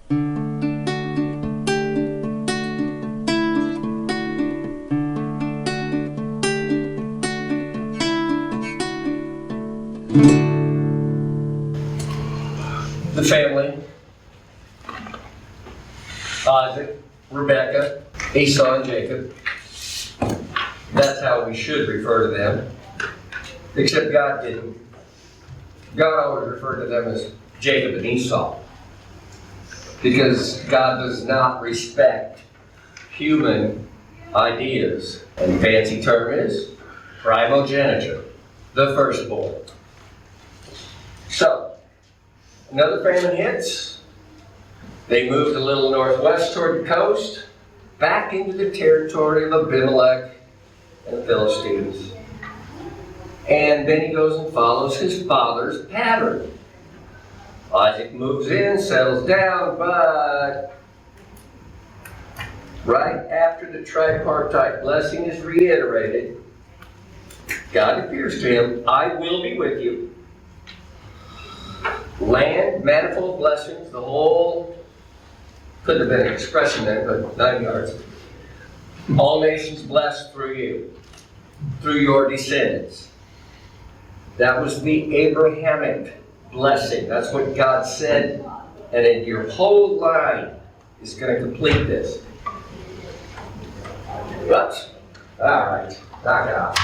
The family, Isaac, Rebekah, Esau, and Jacob. That's how we should refer to them. Except God didn't. God always referred to them as Jacob and Esau. Because God does not respect human ideas. And the fancy term is primogeniture, the firstborn. So, another famine hits. They moved a little northwest toward the coast, back into the territory of Abimelech and the Philistines. And then he goes and follows his father's pattern. Isaac moves in, settles down, but right after the tripartite blessing is reiterated, God appears to him, I will be with you. Land, manifold blessings, the whole, couldn't have been an expression then, but 9 yards. All nations blessed through you, through your descendants. That was the Abrahamic blessing. That's what God said. And then your whole line is going to complete this. But, all right, knock it off.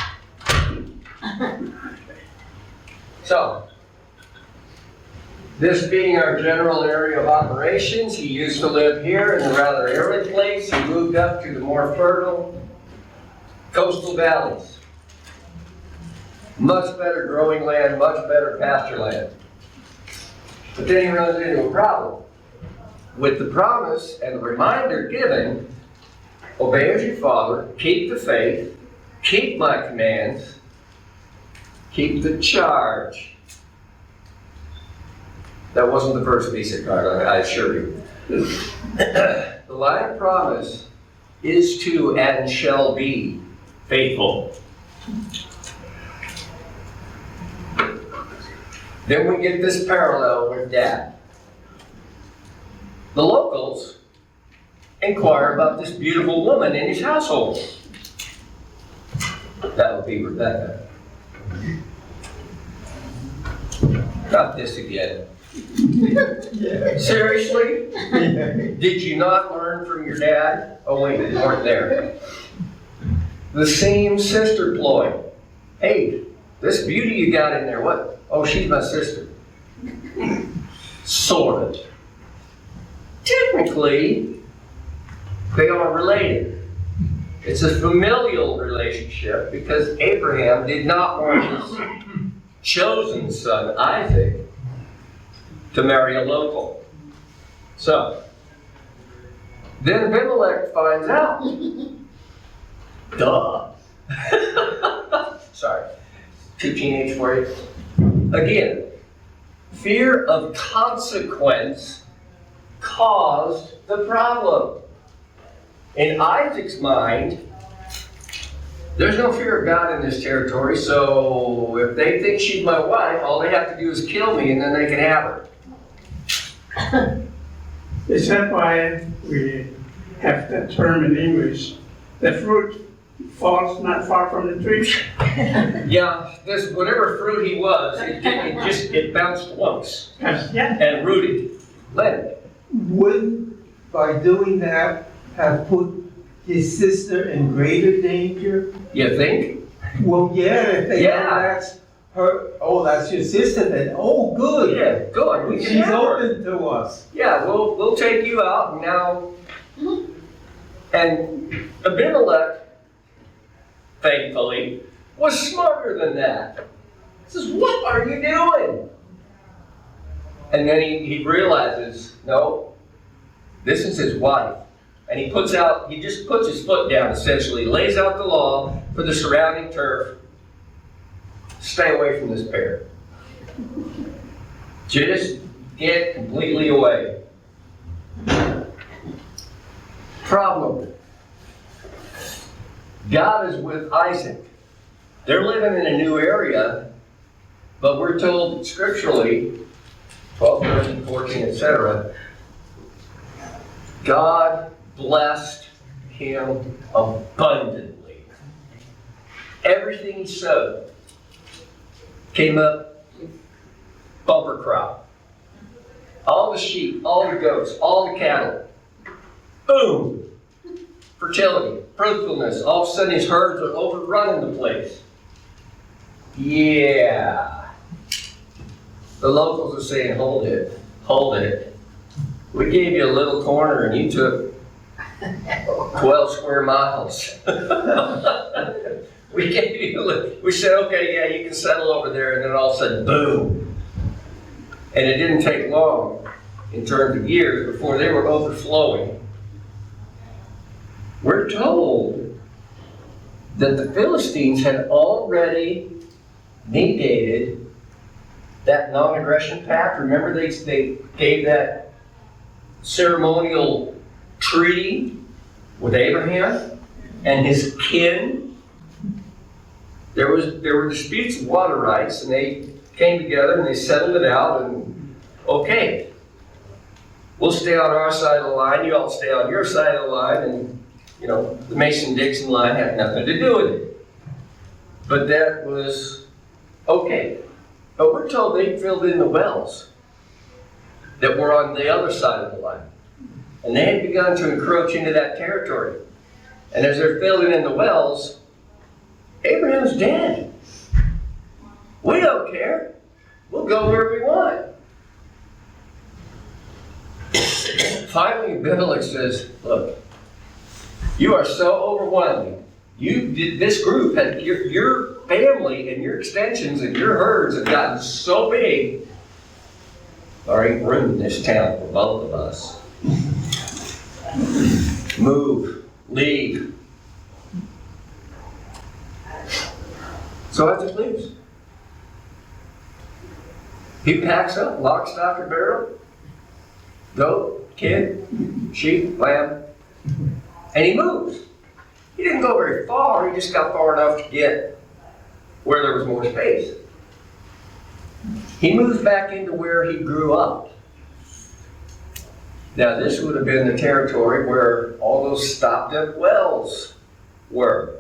So, this being our general area of operations, he used to live here in the rather arid place. He moved up to the more fertile coastal valleys. Much better growing land, much better pasture land. But then he runs into a problem. With the promise and the reminder given, obey as your father, keep the faith, keep my commands, keep the charge. That wasn't the first Visa card, I assure you. The line of promise is to and shall be faithful. Then we get this parallel with Dad. The locals inquire about this beautiful woman in his household. That would be Rebekah. Not this again. Yeah. Seriously? Yeah. Did you not learn from your dad? Oh wait, you weren't there. The same sister ploy. Hey, this beauty you got in there, what? Oh, she's my sister. Sort of. Technically, they are related. It's a familial relationship because Abraham did not want his chosen son, Isaac, to marry a local. So, then Abimelech finds out. Duh. Sorry. Too teenage for you. Again, fear of consequence caused the problem. In Isaac's mind, there's no fear of God in this territory, so if they think she's my wife, all they have to do is kill me and then they can have her. Is that why we have that term in English? The fruit falls not far from the tree? Yeah, this whatever fruit he was, it bounced once Yeah. and rooted. Leonard. Would, by doing that, have put his sister in greater danger? You think? Well, yeah, if they Yeah. know that's her, oh, that's your sister, then, oh, good. Yeah, good. We can She's have her. open to us. Yeah, we'll take you out and now. And Abimelech, thankfully, was smarter than that. He says, what are you doing? And then he realizes, no, this is his wife. And he just puts his foot down essentially, lays out the law for the surrounding turf. Stay away from this pair. Just get completely away. Problem. God is with Isaac. They're living in a new area, but we're told scripturally, 12, 13, 14, etc., God blessed him abundantly. Everything he sowed came up bumper crop. All the sheep, all the goats, all the cattle. Boom! Fertility, fruitfulness. All of a sudden his herds are overrunning the place. Yeah. The locals are saying, hold it, hold it. We gave you a little corner and you took 12 square miles. We gave you a little, we said, okay, yeah, you can settle over there, and then all of a sudden, boom. And it didn't take long, in terms of years, before they were overflowing. We're told that the Philistines had already negated that non-aggression pact. Remember they gave that ceremonial treaty with Abraham and his kin. There were disputes of water rights, and they came together and they settled it out, and okay, we'll stay on our side of the line, you all stay on your side of the line, and the Mason-Dixon line had nothing to do with it. But that was okay. But we're told they filled in the wells that were on the other side of the line. And they had begun to encroach into that territory. And as they're filling in the wells, Abraham's dead. We don't care. We'll go where we want. Finally, Abimelech says, look, you are so overwhelming. This group, your family and your extensions and your herds have gotten so big, there ain't room in this town for both of us. Move, leave. So Isaac leaves. He packs up, lock, stock, and barrel, goat, kid, sheep, lamb, and he moves. He didn't go very far, he just got far enough to get where there was more space. He moves back into where he grew up. Now this would have been the territory where all those stopped up wells were.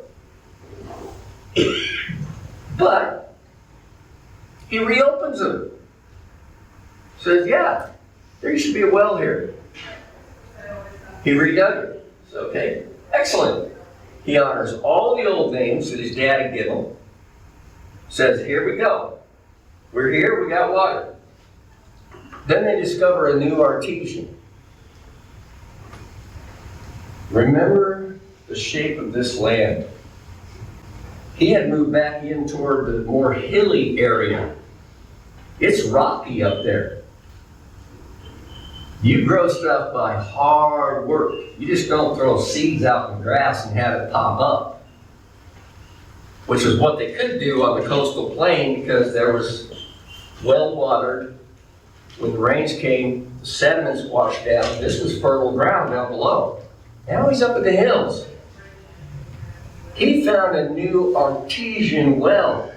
But he reopens them. Says, yeah, there used to be a well here. He redug it. It's okay, excellent. He honors all the old names that his dad had given him. Says, here we go. We're here, we got water. Then they discover a new artesian. Remember the shape of this land. He had moved back in toward the more hilly area. It's rocky up there. You grow stuff by hard work. You just don't throw seeds out in grass and have it pop up. Which is what they could do on the coastal plain because there was well watered. When the rains came, the sediments washed down. This was fertile ground down below. Now he's up in the hills. He found a new artesian well.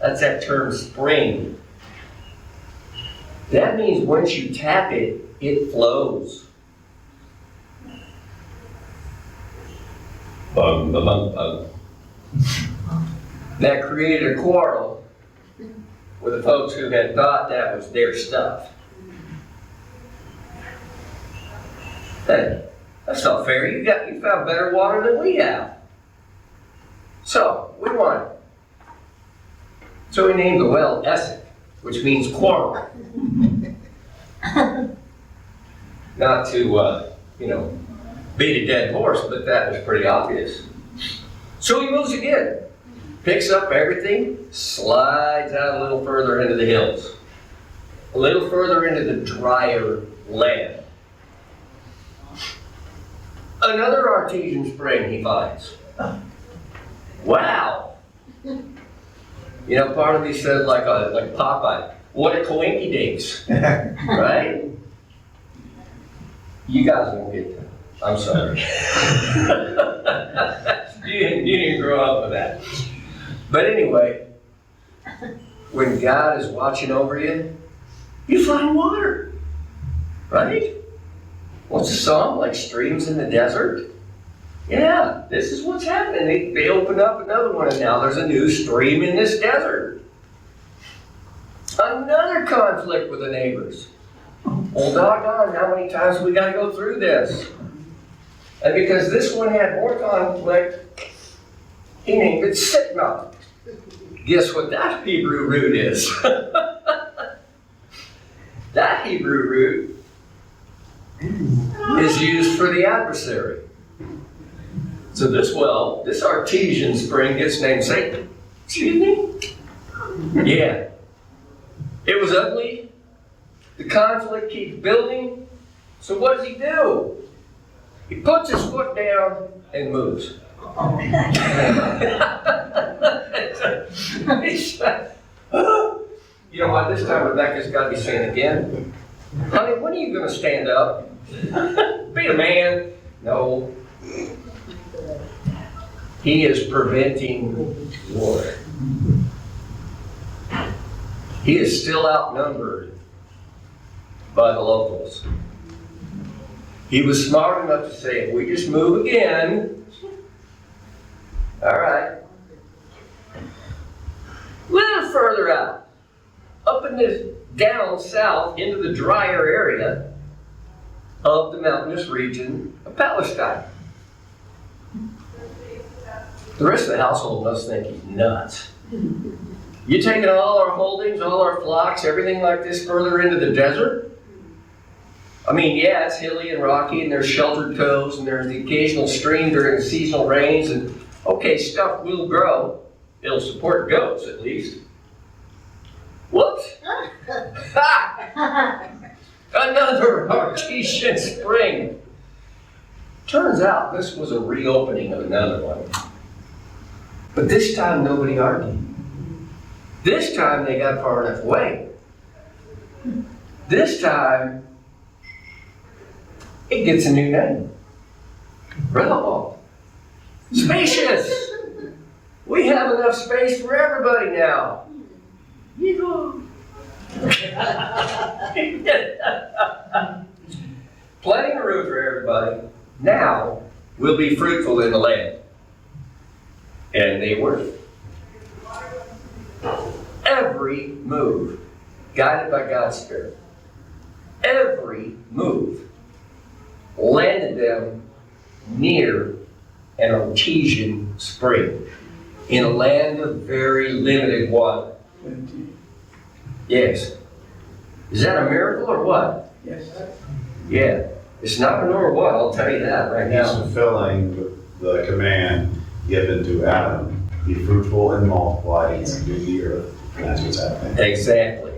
That's that term, spring. That means once you tap it, it flows. Bum, bum, bum, bum. That created a quarrel with the folks who had thought that was their stuff. Hey, that's not fair. You found better water than we have. So, we want it. So we named the well Essek, which means quarrel. Not to, beat a dead horse, but that was pretty obvious. So he moves again, picks up everything, slides out a little further into the hills, a little further into the drier land. Another artesian spring he finds. Wow. Part of me said like Popeye, what a coinky dinks, right? You guys won't get that. I'm sorry. you didn't grow up with that. But anyway, when God is watching over you, you find water, right? Well, some, like streams in the desert. Yeah, this is what's happening. They opened up another one, and now there's a new stream in this desert. Another conflict with the neighbors. Well, doggone, how many times we got to go through this? And because this one had more conflict, he named it Sitnah. Guess what that Hebrew root is? That Hebrew root is used for the adversary. So this well, this artesian spring gets named Satan. Excuse me? Yeah. It was ugly. The conflict keeps building. So what does he do? He puts his foot down and moves. You know what? This time Rebecca's got to be saying again, honey, when are you going to stand up? Be a man. No. He is preventing war. He is still outnumbered by the locals. He was smart enough to say, if we just move again, all right. A little further out, up in this down south into the drier area of the mountainous region of Palestine. The rest of the household must think he's nuts. You taking all our holdings, all our flocks, everything like this further into the desert? I mean, yeah, it's hilly and rocky, and there's sheltered coves, and there's the occasional stream during the seasonal rains, and okay, stuff will grow. It'll support goats, at least. Whoops! Ha! Another artesian spring. Turns out this was a reopening of another one. But this time nobody argued. This time they got far enough away. This time it gets a new name. Rehoboth. Spacious! We have enough space for everybody now. Plenty of room for everybody. Now we'll be fruitful in the land. And they were. Every move, guided by God's Spirit, every move landed them near an artesian spring in a land of very limited water. Yes. Is that a miracle or what? Yes. Yeah. It's not a normal one, I'll tell you that right He's now. fulfilling the command given to Adam, be fruitful and multiply and subdue the earth. And that's what's happening. Exactly.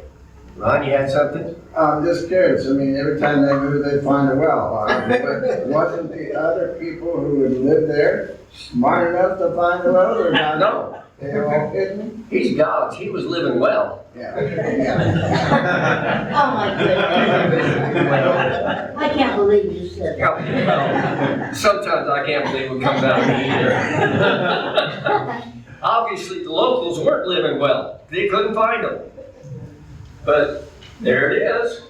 Ron, you had something? I'm just curious, I mean, every time they move, they find a well. But wasn't the other people who would live there smart enough to find a well or not? No. They were all hidden? He's God's. He was living well. Yeah. Yeah. Oh my goodness. I can't believe you said that. Well, sometimes I can't believe what comes out of me either. Obviously, the locals weren't living well. They couldn't find them. But there it is.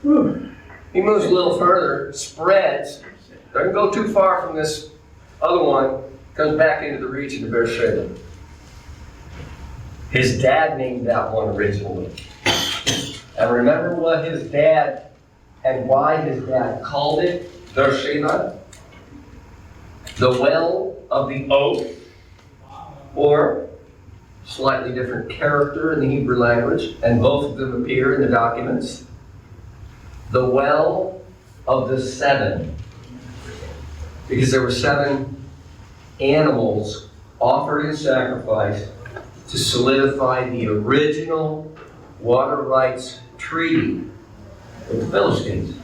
He moves a little further, spreads, doesn't go too far from this other one, comes back into the region of Beersheba. His dad named that one originally. And remember what his dad and why his dad called it Beersheba? The well of the oak, or slightly different character in the Hebrew language, and both of them appear in the documents. The well of the seven, because there were 7 animals offered in sacrifice to solidify the original water rights treaty with the Philistines,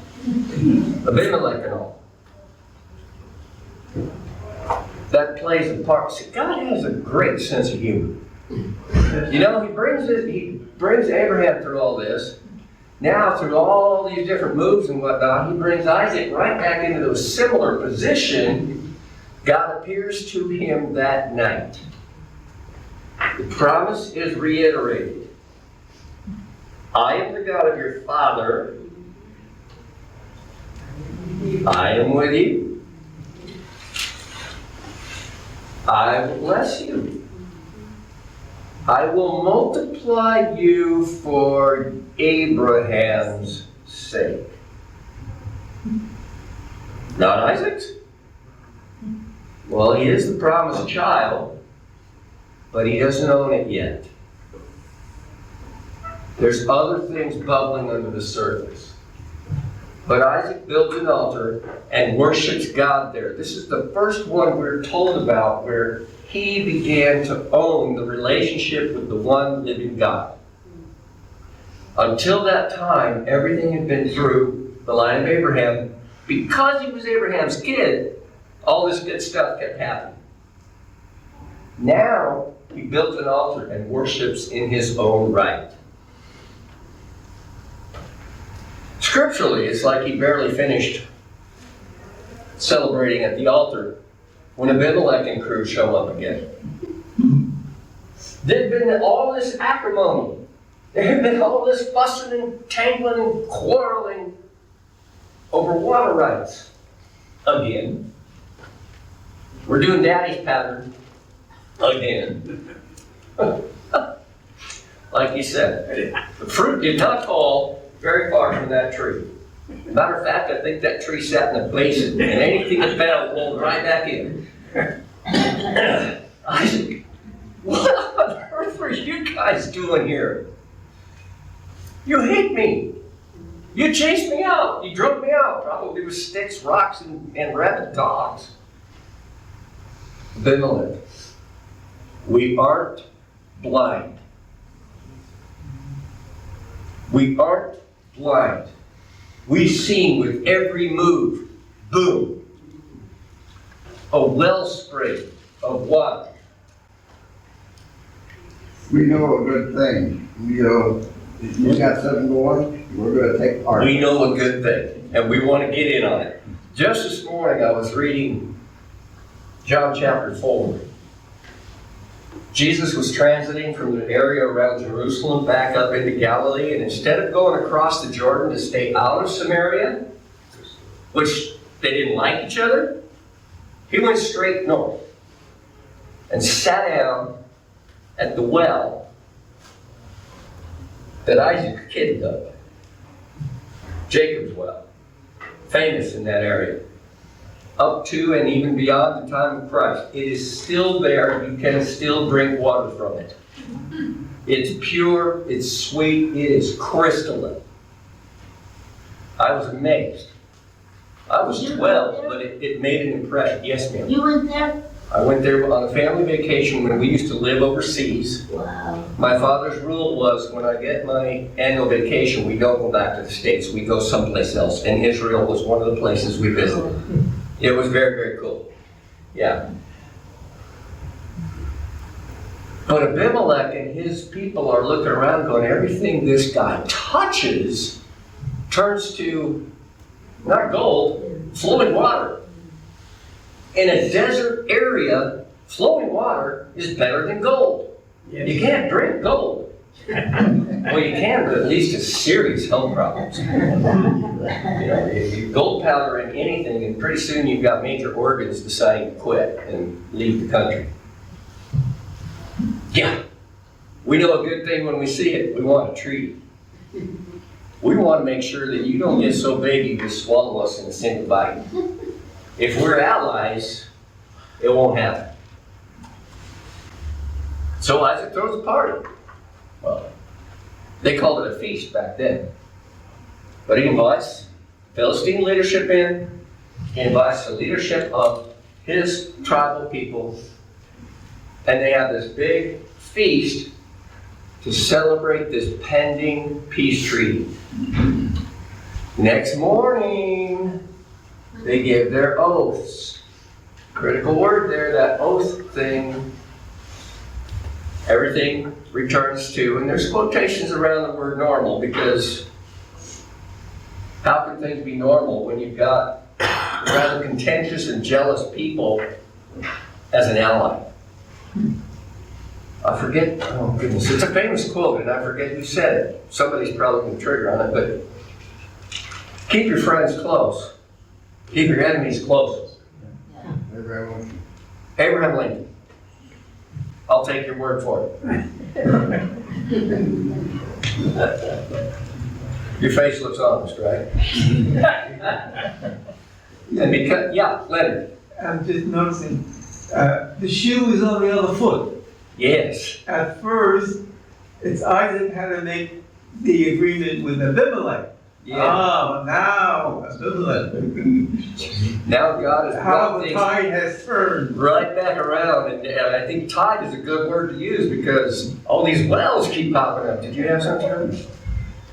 Abimelech and all. That plays a part. See, God has a great sense of humor. You know, he brings Abraham through all this. Now, through all these different moves and whatnot, he brings Isaac right back into a similar position. God appears to him that night. The promise is reiterated. I am the God of your father. I am with you. I will bless you. I will multiply you for Abraham's sake. Not Isaac's? Well, he is the promised child, but he doesn't own it yet. There's other things bubbling under the surface. But Isaac builds an altar and worships God there. This is the first one we're told about where he began to own the relationship with the one living God. Until that time, everything had been through the line of Abraham. Because he was Abraham's kid, all this good stuff kept happening. Now, he built an altar and worships in his own right. Scripturally, it's like he barely finished celebrating at the altar when Abimelech and crew show up again. There'd been all this acrimony. There had been all this fussing and tangling and quarreling over water rights. Again. We're doing daddy's pattern. Again. Like he said, the fruit did not fall very far from that tree. Matter of fact, I think that tree sat in a basin, and anything that fell rolled right back in. Isaac, what on earth are you guys doing here? You hate me. You chased me out. You drove me out, probably with sticks, rocks, and rabid dogs. Abimelech, we aren't blind. We aren't blind. We've seen with every move, boom, a wellspring of water. We know a good thing. You know, if you got something going, we're gonna take part. We know a good thing, and we want to get in on it. Just this morning, I was reading John chapter 4. Jesus was transiting from the area around Jerusalem back up into Galilee, and instead of going across the Jordan to stay out of Samaria, which they didn't like each other, he went straight north and sat down at the well that Isaac's kid dug. Jacob's well, famous in that area. Up to and even beyond the time of Christ. It is still there. You can still drink water from it. It's pure, it's sweet, it is crystalline. I was amazed. I was 12, but it made an impression. Yes, ma'am. You went there? I went there on a family vacation when we used to live overseas. Wow. My father's rule was when I get my annual vacation, we don't go back to the States, we go someplace else. And Israel was one of the places we visited. It was very, very cool. Yeah. But Abimelech and his people are looking around going, everything this guy touches turns to, not gold, flowing water. In a desert area, flowing water is better than gold. You can't drink gold. Well, you can, but it leads to serious health problems. You know, if you gold powder in anything, and pretty soon you've got major organs deciding to quit and leave the country. Yeah, we know a good thing when we see it. We want to treat it. We want to make sure that you don't get so big you just swallow us in a single bite. If we're allies, it won't happen. So Isaac throws a party. Well, they called it a feast back then. But he invites Philistine leadership in. He invites the leadership of his tribal people. And they have this big feast to celebrate this pending peace treaty. Next morning, they give their oaths. Critical word there, that oath thing. Everything returns to, and there's quotations around the word normal, because how can things be normal when you've got rather contentious and jealous people as an ally? I forget, oh goodness, it's a famous quote and I forget who said it. Somebody's probably going to trigger on it, but keep your friends close, Keep your enemies close. Everyone, Abraham Lincoln. I'll take your word for it. Your face looks honest, right? And because, yeah, Leonard. I'm just noticing, the shoe is on the other foot. Yes. At first, it's Isaac had to make the agreement with Abimelech. Yeah. Oh, now Abimelech. Now God has How brought the things tide has turned. right back around, and I think tide is a good word to use because all these wells keep popping up. Did you have something?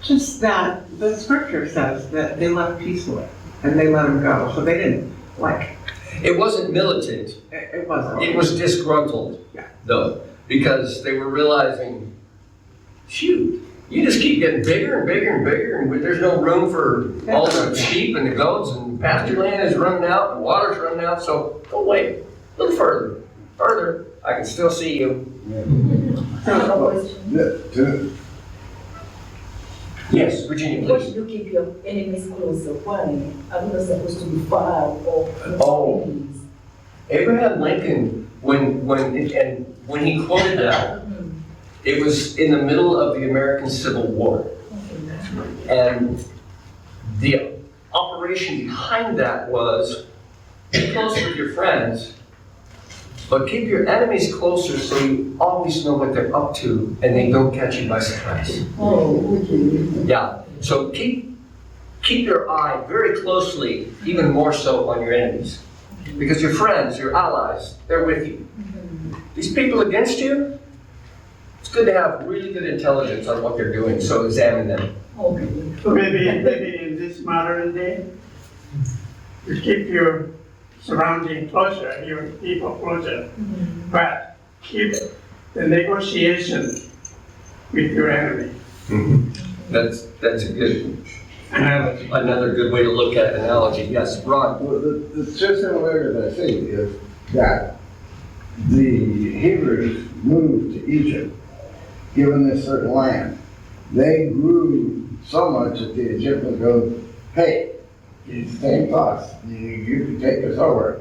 Just that the scripture says that they left peacefully and they let him go. So they didn't It wasn't militant. it wasn't. It was disgruntled, Yeah. though, because they were realizing, shoot, you just keep getting bigger and bigger and bigger, and there's no room for all the sheep and the goats, and pasture land is running out, and water's running out, so go away, a little further, further, I can still see you. to, Yes, Virginia, Why please. should you keep your enemies closer? Why? Are we not supposed to be far or Oh. enemies? Abraham Lincoln, when he quoted that, it was in the middle of the American Civil War. And the operation behind that was, be close with your friends, but keep your enemies closer so you always know what they're up to and they don't catch you by surprise. Oh, okay. Yeah, so keep your eye very closely, even more so on your enemies. Because your friends, your allies, they're with you. These people against you, it's good to have really good intelligence on what they're doing, so examine them. Okay. So maybe in this modern day, you keep your surrounding closer, your people closer, but keep the negotiation with your enemy. That's a good, another good way to look at analogy. Yes, Ron? well, the two similarities I see is that the Hebrews moved to Egypt, given this certain land. They grew so much that the Egyptians go, hey, it's the same cost. You can take us over.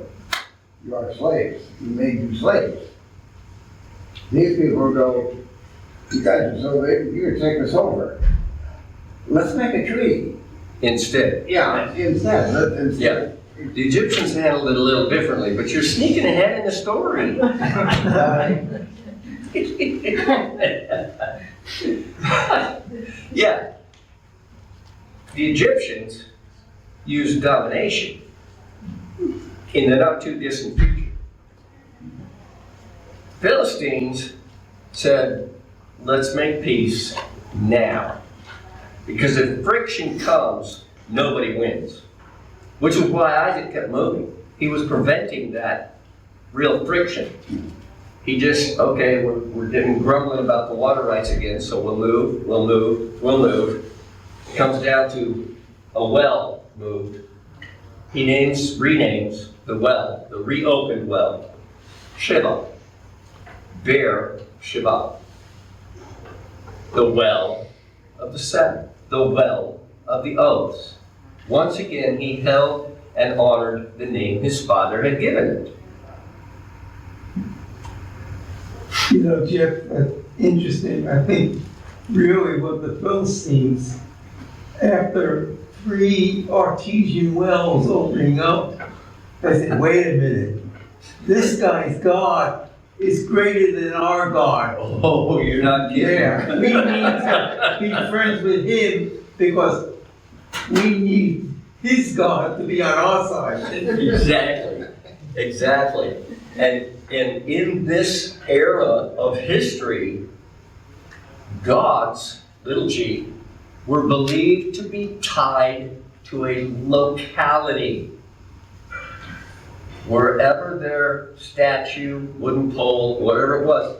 You are slaves. We made you slaves. These people go, you guys are so big, you can take us over. Let's make a treaty. Instead. Yeah, instead. Yeah. The Egyptians handled it a little differently, but you're sneaking ahead in the story. Yeah. The Egyptians used domination in the not too distant future. Philistines said, let's make peace now. Because if friction comes, nobody wins. Which is why Isaac kept moving. He was preventing that real friction. He just, okay, we're getting grumbling about the water rights again, so we'll move. It comes down to a well moved. He renames the well, the reopened well, Shiva. Beer Shiva. The well of the seven, the well of the oaths. Once again, he held and honored the name his father had given it. You know, Jeff, interesting. I think really what the Philistines, after 3 artesian wells opening up, they said, wait a minute, this guy's God is greater than our God. Oh, you're not kidding. Yeah, we need to be friends with him because we need his God to be on our side. Exactly. And in this era of history, gods, little g, were believed to be tied to a locality. Wherever their statue, wooden pole, whatever it was,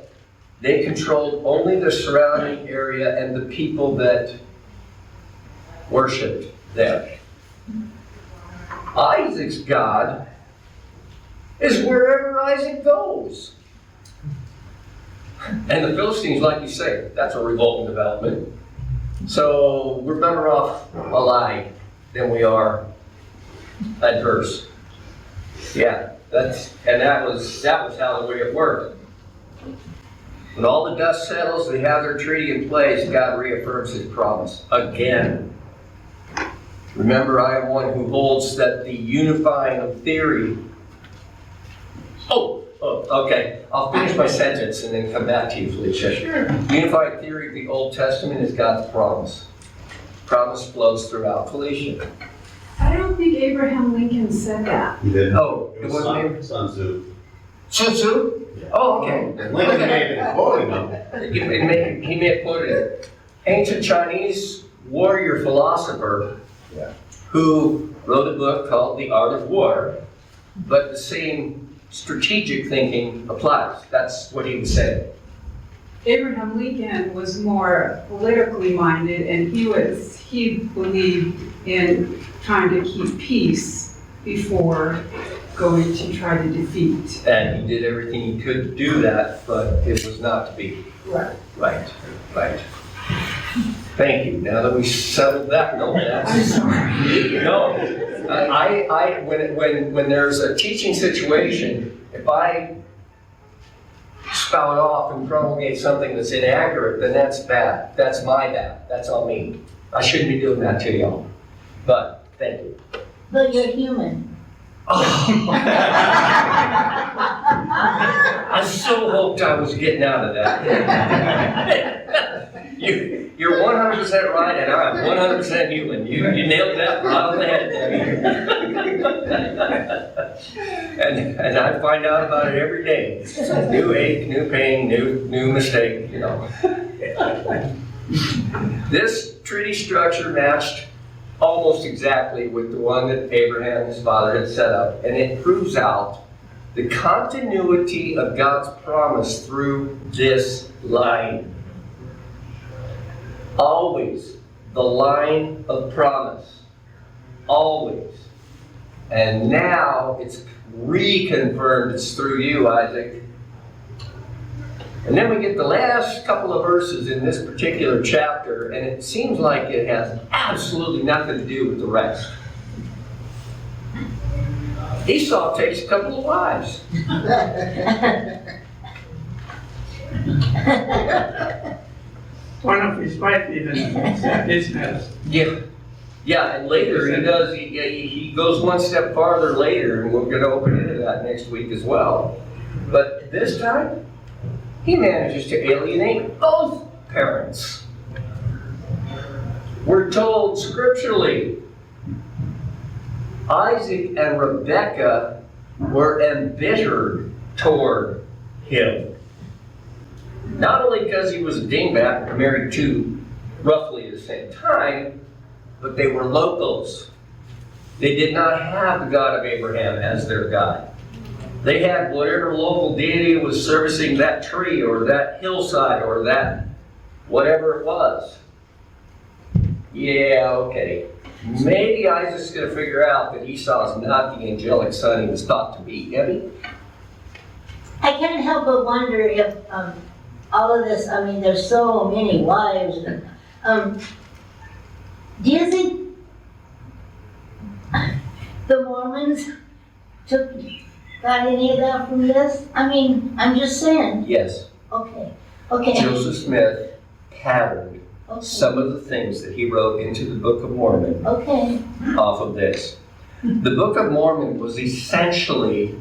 they controlled only the surrounding area and the people that worshipped them. Isaac's God is wherever Isaac goes. And the Philistines, like you say, that's a revolting development. So we're better off allied than we are adverse. Yeah, that was how the way it worked. When all the dust settles, they have their treaty in place, God reaffirms his promise again. Remember, I am one who holds that the unifying theory. Okay. I'll finish my sentence and then come back to you, Felicia. Sure. Unifying theory of the Old Testament is God's promise. Promise flows throughout. Felicia. I don't think Abraham Lincoln said that. He didn't. Oh, It it was wasn't Sun Tzu. Sun Tzu? Yeah. Oh, okay. Lincoln may have been quoting him. He may have quoted it. Ancient Chinese warrior philosopher Yeah. who wrote a book called The Art of War, but the same strategic thinking applies. That's what he was saying. Abraham Lincoln was more politically minded, and he believed in trying to keep peace before going to try to defeat. And he did everything he could to do that, but it was not to be. Right. Right. Thank you. Now that we settled that, no, I'm sorry. No, when there's a teaching situation, if I spout off and promulgate something that's inaccurate, then that's bad. That's my bad. That's on me. I shouldn't be doing that to y'all. But thank you. But you're human. I so hoped I was getting out of that. You're 100% right, and I'm 100% human. You nailed that right on the head, Debbie. And I find out about it every day. New ache, new pain, new mistake, you know. This treaty structure matched almost exactly with the one that Abraham, his father, had set up, and it proves out the continuity of God's promise through this line. Always the line of promise. Always. And now it's reconfirmed it's through you, Isaac. And then we get the last couple of verses in this particular chapter, and it seems like it has absolutely nothing to do with the rest. Esau takes a couple of wives. One of his wife even said business. Yeah, and later he goes one step farther later, and we're going to open into that next week as well. But this time, he manages to alienate both parents. We're told scripturally, Isaac and Rebekah were embittered toward him. Not only because he was a dingbat and married two roughly at the same time, but they were locals. They did not have the God of Abraham as their God. They had whatever local deity was servicing that tree or that hillside or that whatever it was. Yeah, okay. Maybe Isaac's going to figure out that Esau's not the angelic son he was thought to be. Debbie? I can't help but wonder if all of this, I mean, there's so many wives. Do you think the Mormons got any of that from this? I mean, I'm just saying. Yes. Okay. Joseph Smith patterned Okay. some of the things that he wrote into the Book of Mormon Okay. off of this. The Book of Mormon was essentially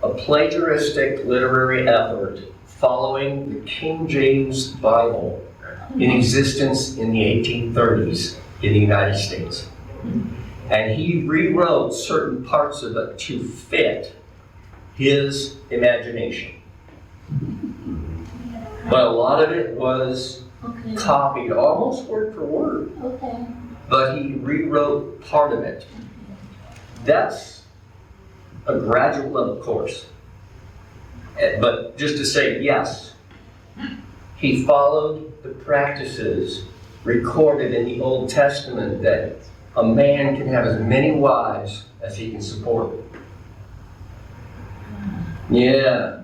a plagiaristic literary effort following the King James Bible in existence in the 1830s in the United States. And he rewrote certain parts of it to fit his imagination. But a lot of it was Okay. copied almost word for word, Okay. but he rewrote part of it. That's a graduate level course. But just to say, yes, he followed the practices recorded in the Old Testament that a man can have as many wives as he can support. Yeah.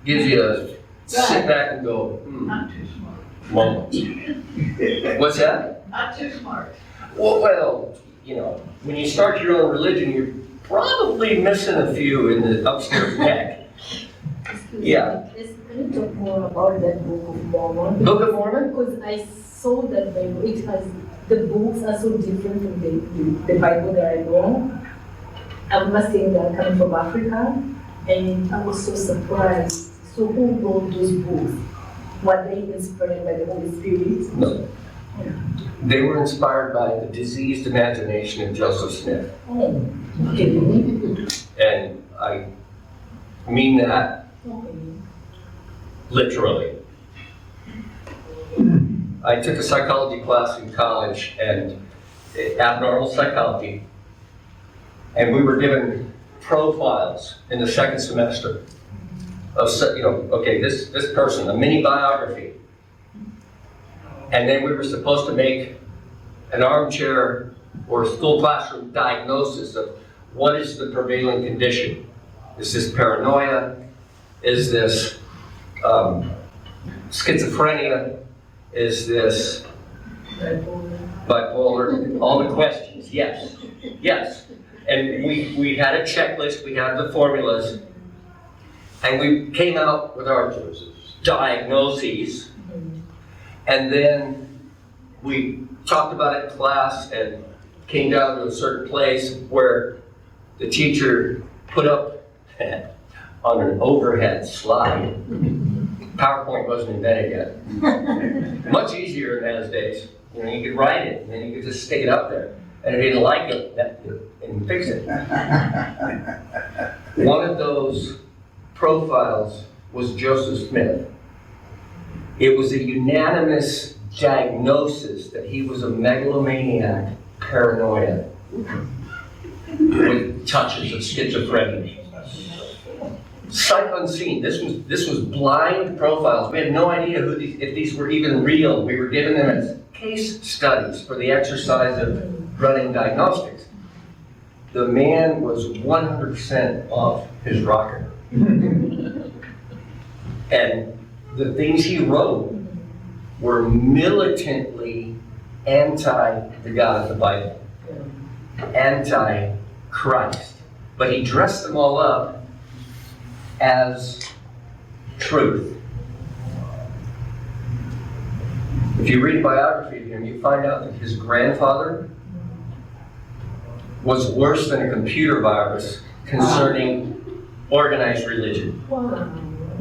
Gives you a sit back and go, Not too smart. moment. What's that? Not too smart. Well, when you start your own religion, you're probably missing a few in the upstairs deck. Yeah. Can you talk more about that Book of Mormon? Book of Mormon? Because I saw that Bible, it has, the books are so different from the Bible that I know. I remember saying that coming from Africa, and I was so surprised. So who wrote those books? Were they inspired by the Holy Spirit? No. They were inspired by the diseased imagination of Joseph Smith. Oh, okay. And I mean that Okay. literally. I took a psychology class in college, and abnormal psychology, and we were given profiles in the second semester of, okay, this person, a mini biography. And then we were supposed to make an armchair or school classroom diagnosis of what is the prevailing condition. Is this paranoia? Is this schizophrenia? Is this bipolar? All the questions, yes, yes. And we had a checklist, we had the formulas, and we came out with our diagnoses. And then we talked about it in class and came down to a certain place where the teacher put up on an overhead slide. PowerPoint wasn't invented yet. Much easier in those days. You could write it and then you could just stick it up there. And if you didn't like it, and fix it. One of those profiles was Joseph Smith. It was a unanimous diagnosis that he was a megalomaniac, paranoia, with touches of schizophrenia. Sight unseen. This was blind profiles. We had no idea if these were even real. We were given them as case studies for the exercise of running diagnostics. The man was 100% off his rocker. And the things he wrote were militantly anti the God of the Bible, anti-Christ. But he dressed them all up as truth. If you read a biography of him, you find out that his grandfather was worse than a computer virus concerning organized religion. Wow.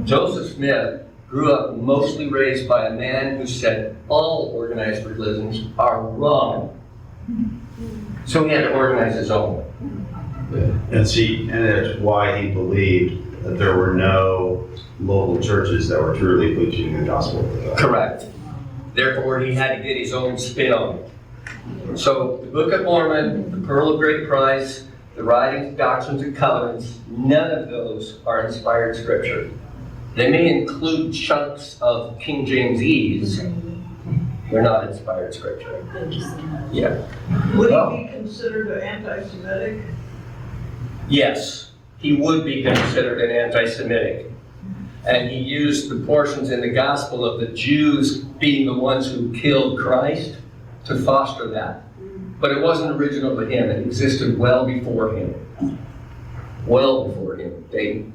Joseph Smith grew up mostly raised by a man who said all organized religions are wrong. So he had to organize his own. And that's why he believed that there were no local churches that were truly preaching the gospel of God. Correct. Therefore, he had to get his own spin on it. So the Book of Mormon, the Pearl of Great Price, the Writings, Doctrines, and Covenants, none of those are inspired scripture. They may include chunks of King James E's. They're not inspired scripture. Yeah. Would he be considered an anti-Semitic? Yes, he would be considered an anti-Semitic. And he used the portions in the gospel of the Jews being the ones who killed Christ to foster that. But it wasn't original to him. It existed well before him. Well before him.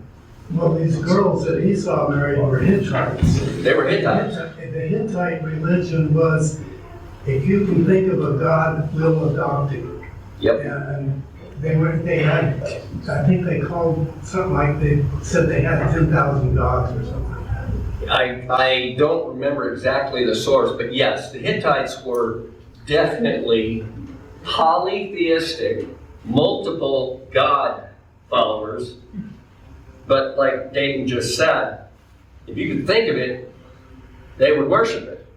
Well, these girls that Esau married were Hittites. They were Hittites. The Hittite religion was, if you can think of a God, we'll adopt him. Yep. And they had, I think they called something like, they said they had 10,000 gods or something. I don't remember exactly the source, but yes, the Hittites were definitely polytheistic, multiple God followers. But like Dayton just said, if you could think of it, they would worship it.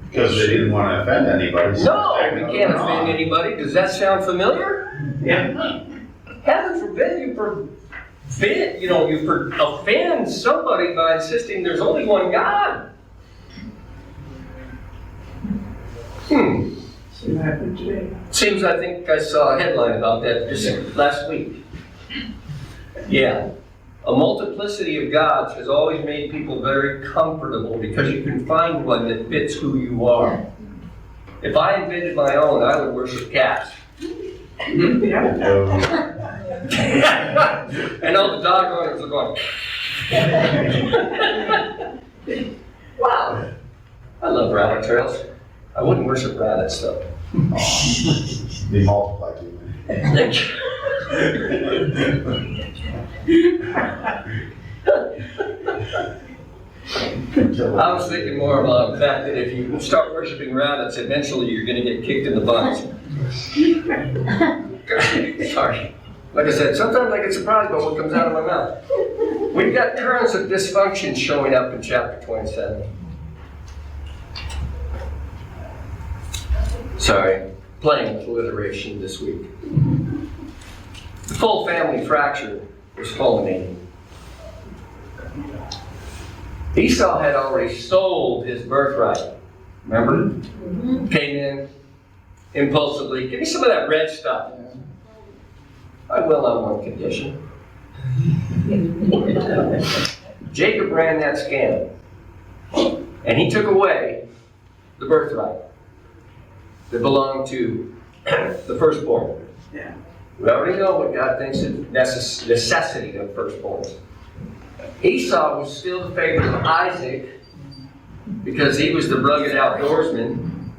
Because they didn't want to offend anybody. No, we can't offend anybody. Does that sound familiar? Yeah. Heaven forbid you offend somebody by insisting there's only one God. See what happened today? Seems I think I saw a headline about that just last week. Yeah. A multiplicity of gods has always made people very comfortable because you can find one that fits who you are. If I invented my own, I would worship cats. Yeah. And all the dog owners are going, wow, I love rabbit trails. I wouldn't worship rabbits though. They multiply too. I was thinking more about the fact that if you start worshiping rabbits, eventually you're gonna get kicked in the butt. Sorry. Like I said, sometimes I get surprised by what comes out of my mouth. We've got terms of dysfunction showing up in chapter 27. Sorry, playing with alliteration this week. The full family fracture was fulminating. Esau had already sold his birthright. Remember? Came in impulsively. Give me some of that red stuff. I will on one condition. Jacob ran that scam. And he took away the birthright that belonged to the firstborn. Yeah. We already know what God thinks is necessity of firstborns. Esau was still the favorite of Isaac because he was the rugged outdoorsman.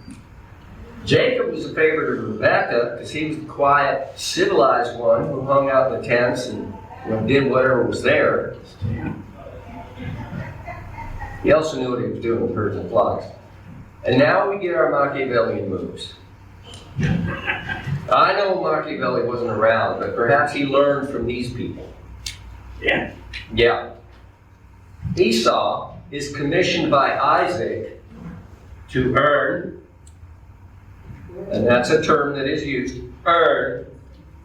Jacob was the favorite of Rebekah because he was the quiet, civilized one who hung out in the tents and did whatever was there. He also knew what he was doing with herds and flocks. And now we get our Machiavellian moves. I know Machiavelli wasn't around, but perhaps he learned from these people. Yeah. Yeah. Esau is commissioned by Isaac to earn, and that's a term that is used, earn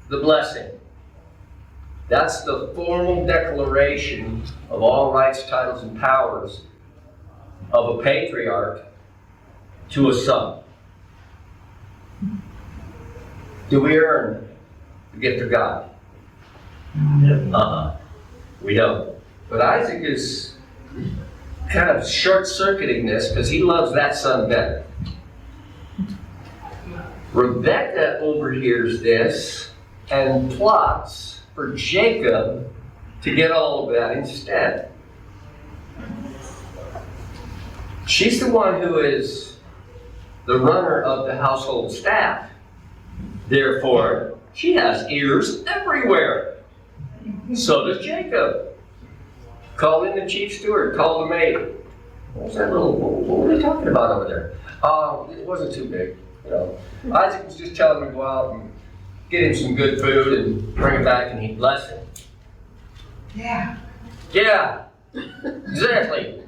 the blessing. That's the formal declaration of all rights, titles, and powers of a patriarch to a son. Do we earn the gift of God? We don't. But Isaac is kind of short-circuiting this because he loves that son better. Rebekah overhears this and plots for Jacob to get all of that instead. She's the one who is the runner of the household staff. Therefore, she has ears everywhere. So does Jacob. Call in the chief steward, call the maid. What was that little, what were they talking about over there? It wasn't too big, Isaac was just telling him to go out and get him some good food and bring it back and he'd bless him. Yeah. Yeah, exactly.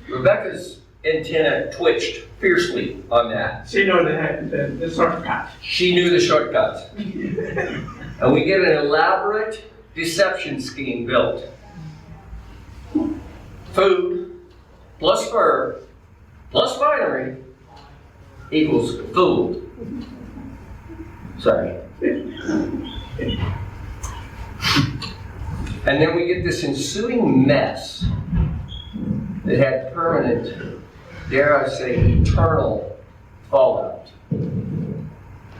Rebecca's antenna twitched fiercely on that. She knows the shortcut. She knew the shortcuts. And we get an elaborate deception scheme built. Food plus fur plus finery equals food. Sorry. And then we get this ensuing mess that had permanent, dare I say, eternal fallout.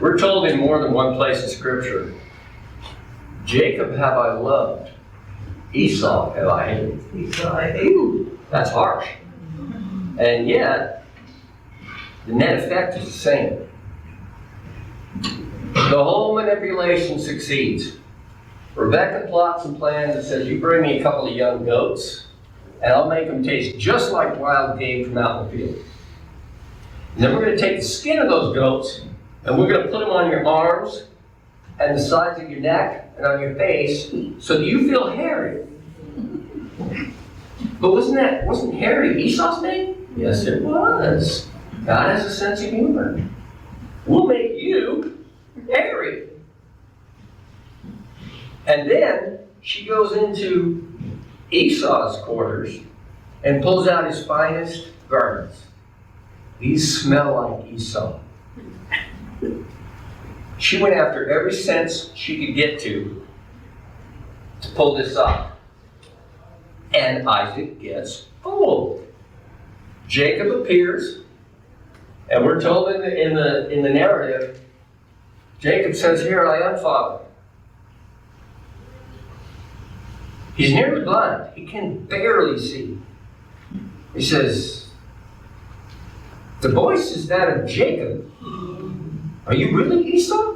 We're told in more than one place in Scripture, Jacob have I loved, Esau have I hated. Esau, I hate. That's harsh. And yet, the net effect is the same. The whole manipulation succeeds. Rebecca plots and plans and says, you bring me a couple of young goats, and I'll make them taste just like wild game from out in the field. And then we're going to take the skin of those goats, and we're going to put them on your arms, and the sides of your neck, and on your face, so that you feel hairy. But wasn't hairy Esau's name? Yes, it was. God has a sense of humor. We'll make you hairy. And then she goes into Esau's quarters and pulls out his finest garments. These smell like Esau. She went after every sense she could get to pull this off. And Isaac gets fooled. Jacob appears And we're told in the narrative, Jacob says, "Here I am, Father." He's nearly blind. He can barely see. He says, "The voice is that of Jacob. Are you really Esau?"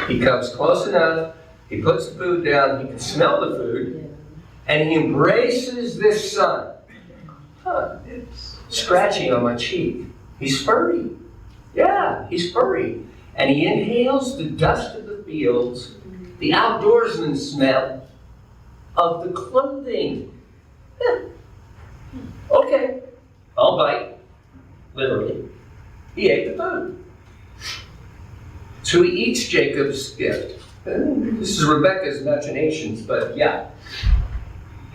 He comes close enough. He puts the food down. He can smell the food. And he embraces this son. Huh, it's scratching on my cheek. He's furry. Yeah, he's furry. And he inhales the dust of the fields, the outdoorsman smell of the clothing. Yeah. Okay, I'll bite. Literally. He ate the food. So he eats Jacob's gift. This is Rebecca's machinations, but yeah.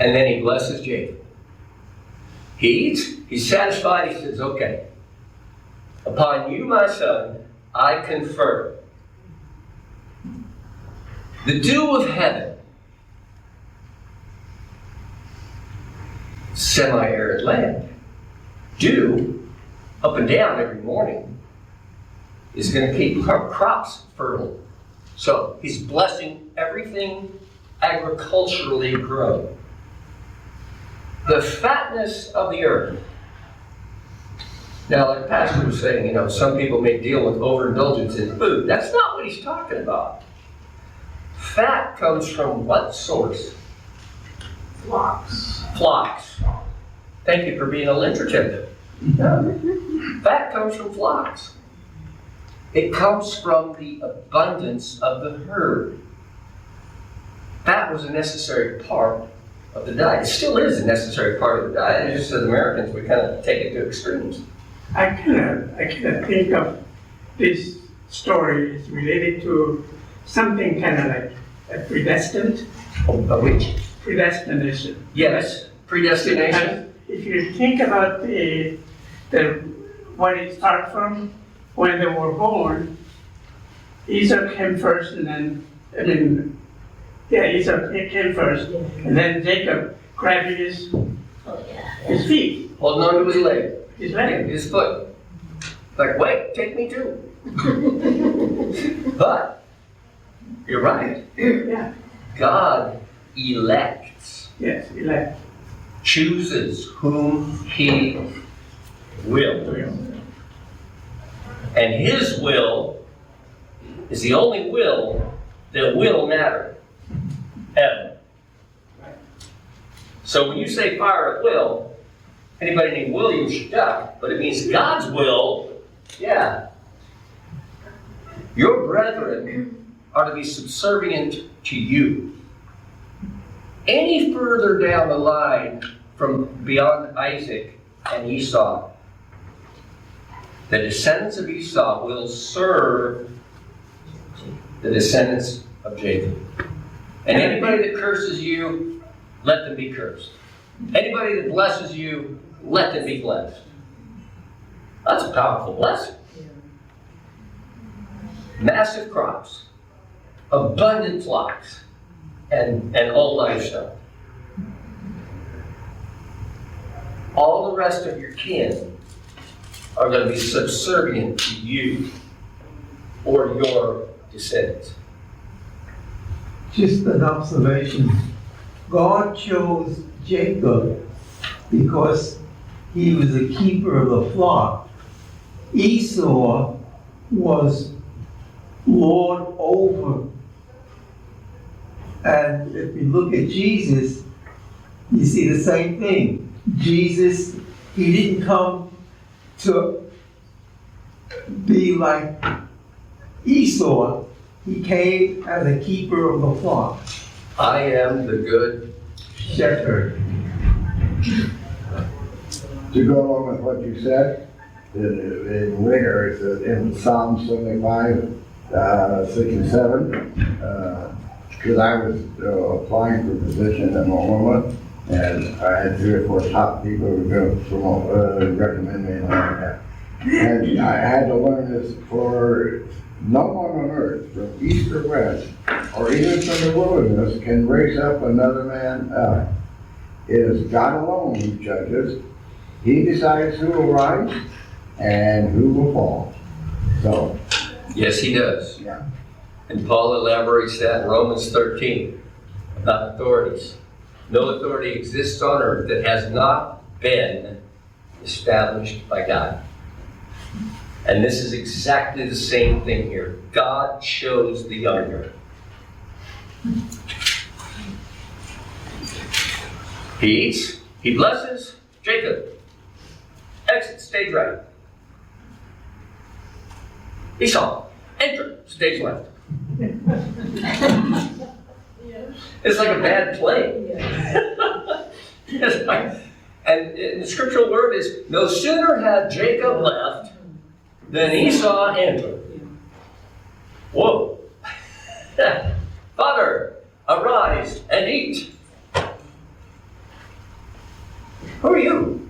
And then he blesses Jacob. He eats, he's satisfied, he says, "Okay, upon you, my son, I confer the dew of heaven, semi-arid land, dew up and down every morning is going to keep crops fertile." So he's blessing everything agriculturally grown. The fatness of the earth. Now, like the pastor was saying, some people may deal with overindulgence in food. That's not what he's talking about. Fat comes from what source? Flocks. Thank you for being alliterative. Fat comes from flocks. It comes from the abundance of the herd. Fat was a necessary part of the diet. It still is a necessary part of the diet. It's just as Americans, we kind of take it to extremes. I kind of think of this story is related to something kind of like a predestined. Which? Predestination. Yes, predestination. And if you think about what it started from, when they were born, Esau came first, and then, Esau came first, and then Jacob grabbed his feet, Holding on to his leg, his leg. his foot. Like, wait, take me too. But, you're right. Yeah, God elects, yes, elect. chooses whom he will. And his will is the only will that will matter. Ever. So when you say fire at will, anybody named William should die. But it means God's will, yeah. Your brethren are to be subservient to you. Any further down the line from beyond Isaac and Esau, the descendants of Esau will serve the descendants of Jacob. And anybody that curses you, let them be cursed. Anybody that blesses you, let them be blessed. That's a powerful blessing. Massive crops, abundant flocks, and all livestock. All the rest of your kin are going to be subservient to you or your descendants. Just an observation. God chose Jacob because he was a keeper of the flock. Esau was lord over. And if you look at Jesus, you see the same thing. Jesus, he didn't come to be like Esau. He came as a keeper of the flock. I am the good Shepherd. To go along with what you said, in later, it's in Psalm 75, 6 and 7, because I was applying for a position in Oklahoma, and I had 3 or 4 top people who go recommend me and like that. And I had to learn this for no one on earth, from east or west, or even from the wilderness, can raise up another man up. It is God alone who judges. He decides who will rise, and who will fall. So, Yes, he does. yeah. And Paul elaborates that in Romans 13 about authorities. No authority exists on earth that has not been established by God. And this is exactly the same thing here. God chose the younger. He eats, he blesses, Jacob. Exit, stage right. Esau, enter, stage left. It's like a bad play. It's like, and the scriptural word is, no sooner had Jacob left than Esau entered. Whoa. Father, arise and eat. Who are you?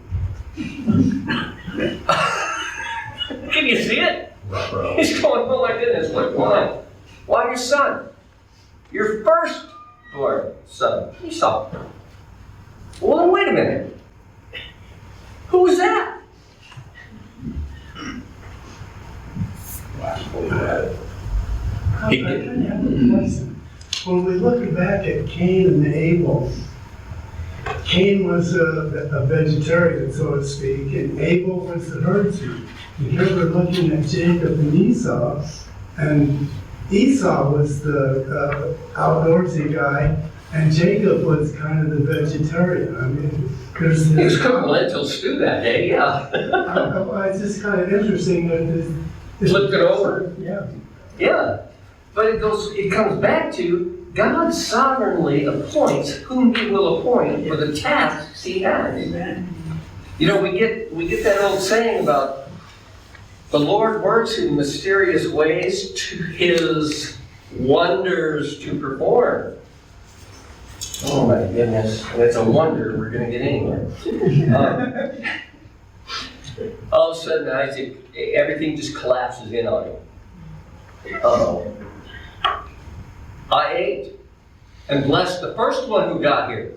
Can you see it? He's going, oh my goodness, what's going on? Why your son? Your firstborn son, Esau. Well, then wait a minute. Who was that? He did. When we look back at Cain and Abel, Cain was a vegetarian, so to speak, and Abel was the herdsman. And here we're looking at Jacob and Esau, and Esau was the outdoorsy guy, and Jacob was kind of the vegetarian. I mean, there's He was this. cooking lentil stew that day, yeah. It's just kind of interesting that this. Flipped it over. Yeah. Yeah. But it comes back to God sovereignly appoints whom he will appoint for the tasks he has. You know, we get that old saying about the Lord works in mysterious ways to his wonders to perform. Oh my goodness, it's a wonder we're going to get anywhere. All of a sudden, Isaac, everything just collapses in on him. Uh-oh. I ate and blessed the first one who got here.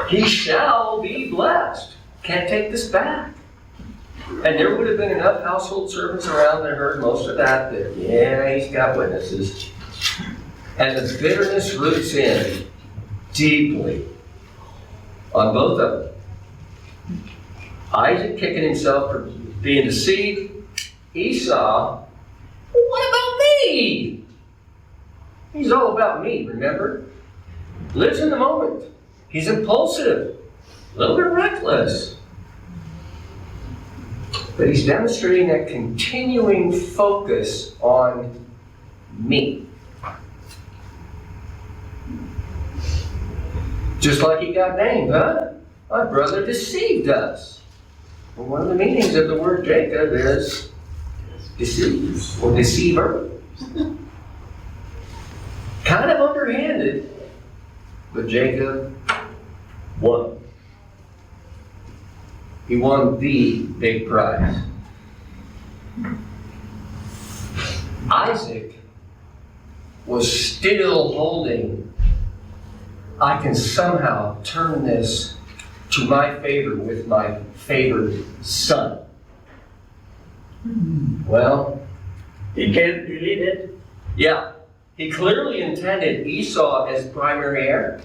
He shall be blessed. Can't take this back. And there would have been enough household servants around that heard most of that, yeah, he's got witnesses. And the bitterness roots in deeply on both of them. Isaac kicking himself for being deceived. Esau, what about me? He's all about me, remember? Lives in the moment. He's impulsive, a little bit reckless. But he's demonstrating that continuing focus on me. Just like he got named, huh? My brother deceived us. Well, one of the meanings of the word Jacob is deceive or deceiver. Kind of underhanded, but Jacob won. He won the big prize. Isaac was still holding, I can somehow turn this to my favor with my favored son. Well, He can't delete it. yeah, he clearly intended Esau as primary heir.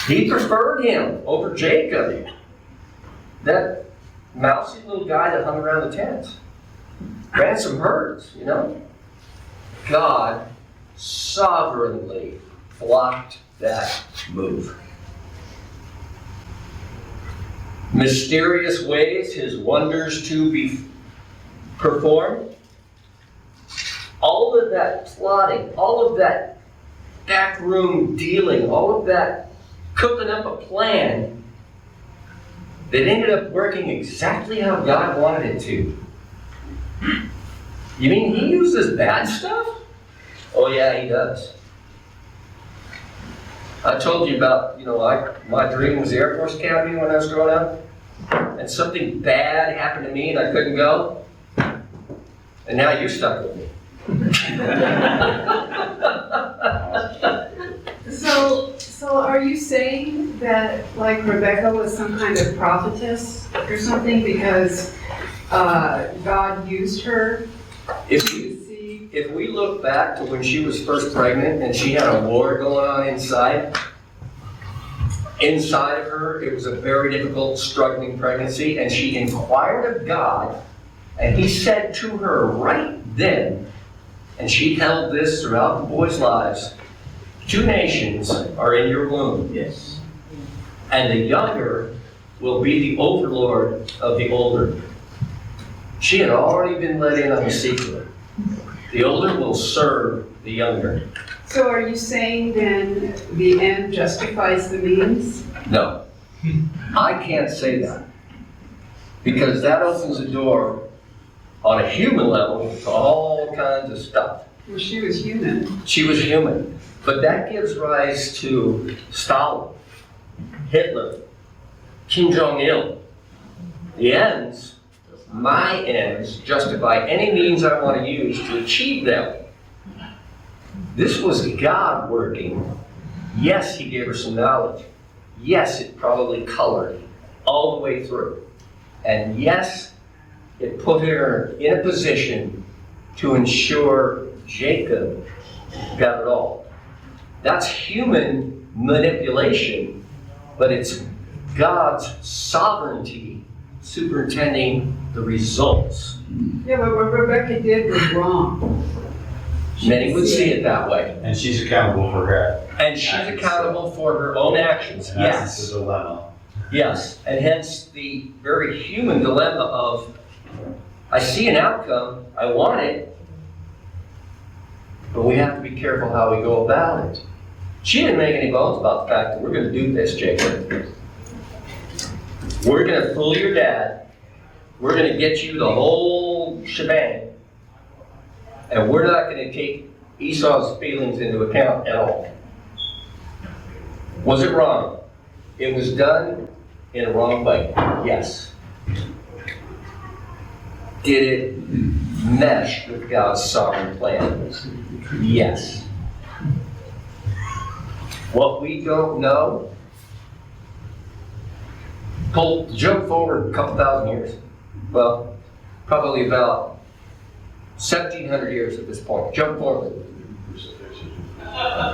He preferred him over Jacob, that mousy little guy that hung around the tents. Ran some herds, you know. God sovereignly blocked that move. Mysterious ways his wonders to be performed. All of that plotting, all of that backroom dealing, all of that cooking up a plan that ended up working exactly how God wanted it to. You mean he uses bad stuff? Oh yeah, he does. I told you about, my dream was the Air Force Academy when I was growing up. And something bad happened to me and I couldn't go. And now you're stuck with me. So are you saying that like Rebecca was some kind of prophetess act or something because God used her If to you, see? if we look back to when she was first pregnant and she had a war going on inside of her, it was a very difficult, struggling pregnancy, and she inquired of God, and he said to her right then, and she held this throughout the boys' lives, 2 nations are in your womb, Yes. and the younger will be the overlord of the older. She had already been let in on the secret. The older will serve the younger. So are you saying then the end justifies the means? No, I can't say that. Because that opens the door on a human level to all kinds of stuff. Well, she was human. She was human. But that gives rise to Stalin, Hitler, Kim Jong-il. The ends, my ends, justify any means I want to use to achieve them. This was God working. Yes, he gave her some knowledge. Yes, it probably colored all the way through. And yes, it put her in a position to ensure Jacob got it all. That's human manipulation, but it's God's sovereignty superintending the results. Yeah, but what Rebecca did was wrong. Many would see it that way. And she's accountable for her. And she's accountable for her own actions, And that's yes. the dilemma. Yes, and hence the very human dilemma of, I see an outcome, I want it, but we have to be careful how we go about it. She didn't make any bones about the fact that we're going to do this, Jacob. We're going to fool your dad. We're going to get you the whole shebang. And we're not going to take Esau's feelings into account at all. Was it wrong? It was done in a wrong way, yes. Did it mesh with God's sovereign plan? Yes. What we don't know, jump forward a couple thousand years. Well, probably about 1,700 years at this point. Jump forward.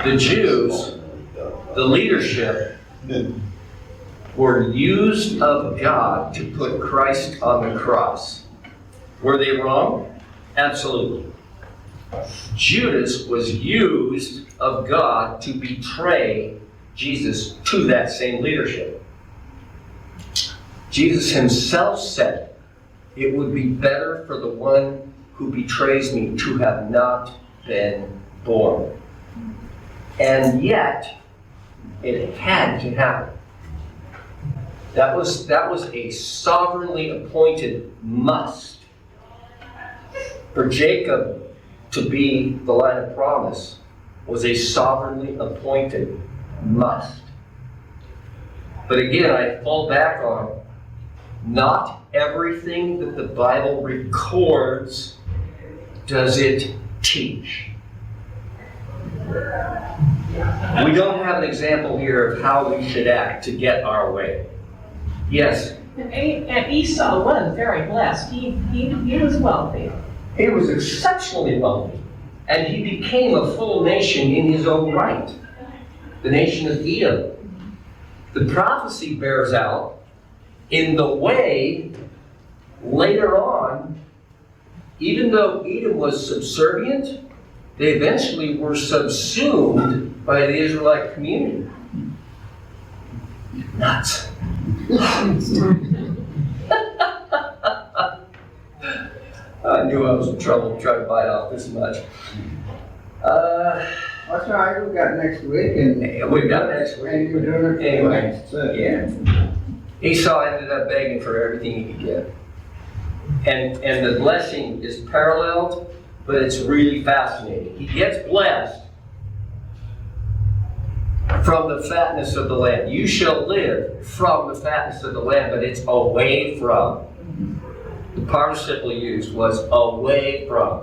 The Jews, the leadership, were used of God to put Christ on the cross. Were they wrong? Absolutely. Judas was used of God to betray Jesus to that same leadership. Jesus himself said, it would be better for the one who betrays me to have not been born. And yet, it had to happen. That was a sovereignly appointed must. For Jacob to be the line of promise was a sovereignly appointed must. But again, I fall back on not everything that the Bible records does it teach. We don't have an example here of how we should act to get our way. Yes, And Esau was very blessed. He was wealthy. he was exceptionally wealthy, and he became a full nation in his own right, the nation of Edom. The prophecy bears out in the way later on, even though Edom was subservient, they eventually were subsumed by the Israelite community. Nuts. I knew I was in trouble trying to bite off this much. That's all right, we got next week and. We've got next And week. you're doing it for the Anyway, next set. yeah. Esau ended up begging for everything he could get. And the blessing is paralleled, but it's really fascinating. He gets blessed from the fatness of the land. You shall live from the fatness of the land, but it's away from. The participle used was away from.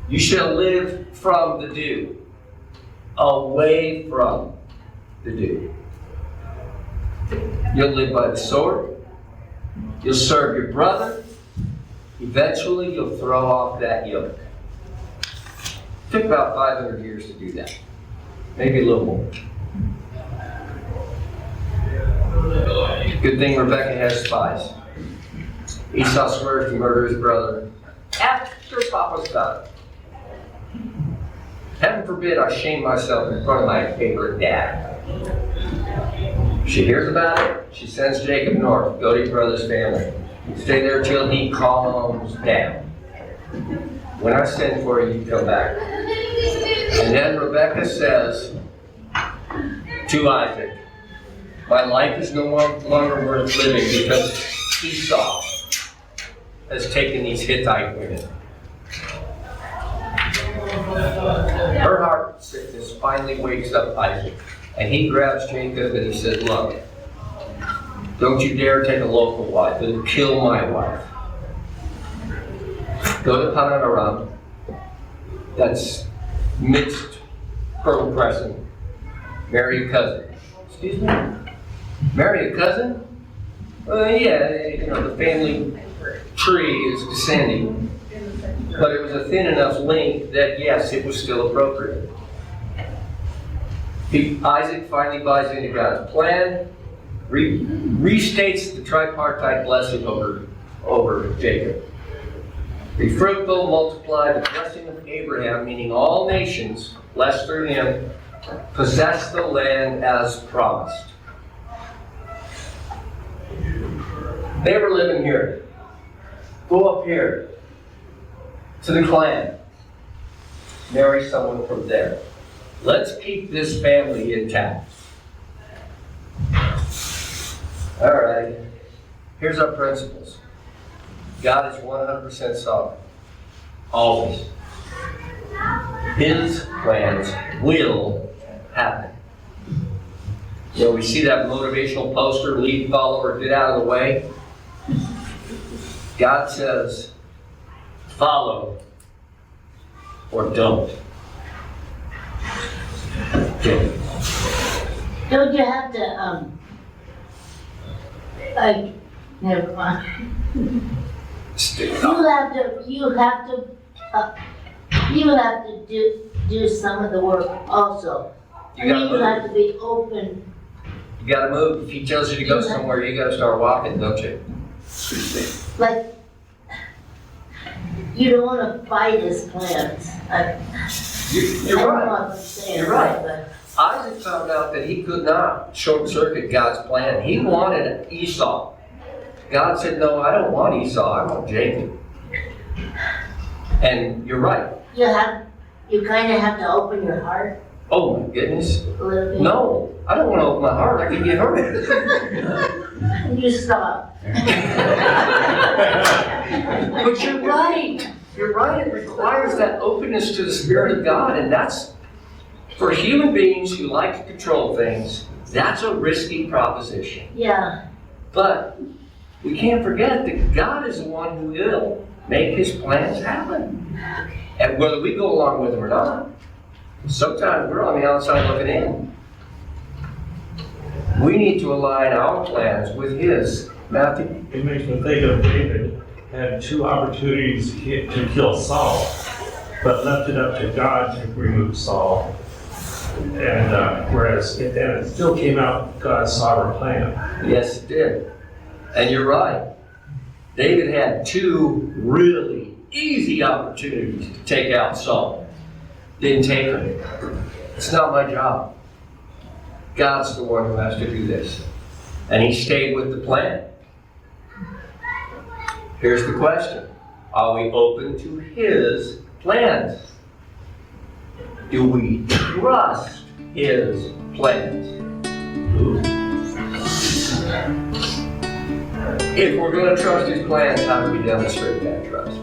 You shall live from the dew. Away from the dew. You'll live by the sword. You'll serve your brother. Eventually, you'll throw off that yoke. Took about 500 years to do that. Maybe a little more. Good thing Rebecca has spies. Esau swears to murder his brother after Papa's done. Heaven forbid I shame myself in front of my favorite dad. She hears about it. She sends Jacob north. Go to your brother's family. Stay there till he calms down. When I send for you, you come back. And then Rebecca says to Isaac, my life is no longer worth living because Esau has taken these Hittite women. Her heart sickness finally wakes up Isaac, and he grabs Jacob and he says, look, don't you dare take a local wife, it'll kill my wife. Go to Padanaram, that's mixed Fertile Crescent, marry a cousin. Excuse me? Marry a cousin? Yeah, you know, the family tree is descending. But it was a thin enough link that, yes, it was still appropriate. Isaac finally buys into God's plan, restates the tripartite blessing over Jacob. Be fruitful, multiply, the blessing of Abraham, meaning all nations, blessed through him, possess the land as promised. They were living here. Go up here to the clan. Marry someone from there. Let's keep this family intact. All right. Here's our principles. God is 100% sovereign. Always. His plans will happen. You know, we see that motivational poster, lead, follow, or get out of the way. God says, follow or don't. Okay. Don't you have to, like, never mind. You have to do some of the work also. You gotta You have move. to be open. You gotta move. If he tells you to go somewhere, you gotta start walking, don't you? Like, you don't want to fight his plans. You're I don't right. know if I'm saying You're right. but Isaac found out that he could not short circuit God's plan. He wanted Esau. God said, no, I don't want Esau, I want Jacob. And you're right. you kind of have to open your heart Oh my goodness. a little bit. No, I don't want to open my heart. I can get hurt. You stop. But you're right. You're right. It requires that openness to the Spirit of God. And that's, for human beings who like to control things, that's a risky proposition. Yeah, But we can't forget that God is the one who will make his plans happen. And whether we go along with them or not, sometimes we're on the outside looking in. We need to align our plans with his. Matthew? It makes me think of David had two opportunities to kill Saul, but left it up to God to remove Saul. And whereas it still came out God's sovereign plan. Yes, it did. And you're right. David had two really easy opportunities to take out Saul. Didn't take them. It's not my job. God's the one who has to do this. And he stayed with the plan. Here's the question. Are we open to his plans? Do we trust his plans? If we're going to trust his plans, how do we demonstrate that trust?